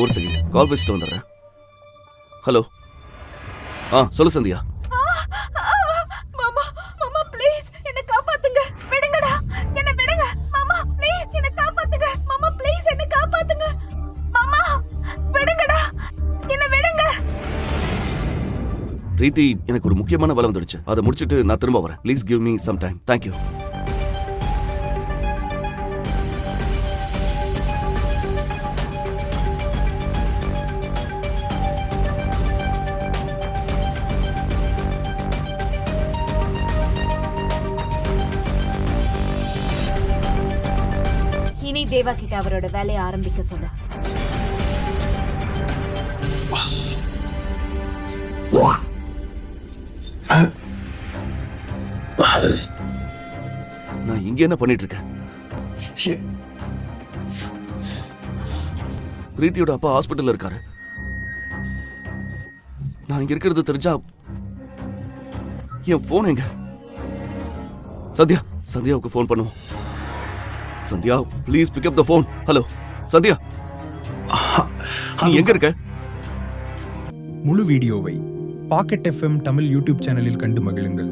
ஒரு second call பேசிட்டு வந்துடுறேன். ஹலோ. சொல்லு சந்தியா. மாமா மாமா ப்ளீஸ் என்ன காப்பாத்துங்க. விடுங்கடா என்ன விடுங்க. மாமா ப்ளீஸ் என்ன காப்பாத்துங்க. மாமா ப்ளீஸ் என்ன காப்பாத்துங்க. மாமா விடுங்கடா என்ன விடுங்க. பிரீத்தி, எனக்கு ஒரு முக்கியமான வேலை வந்துடுச்சு. அதை முடிச்சிட்டு நான் திரும்ப வரேன். Please give me some time. Thank you. இனி தேவா கிட்ட அவரோட வேலையை ஆரம்பிக்க சொல்ல. நான் இங்க என்ன பண்ணிட்டு இருக்கேன்? பிரீத்தியோட அப்பா ஹாஸ்பிட்டல்ல இருக்காரு. நான் இங்க இருக்கிறது தெரிஞ்சா என் போன் எங்க? சந்தியாவுக்கு போன் பண்ணுவோம். Sandhya please pick up the phone. Hello Sandhya, நீ எங்க இருக்க? முழு வீடியோவை பாக்கெட் FM தமிழ் யூடியூப் சேனலில் கண்டு மகிழுங்கள்.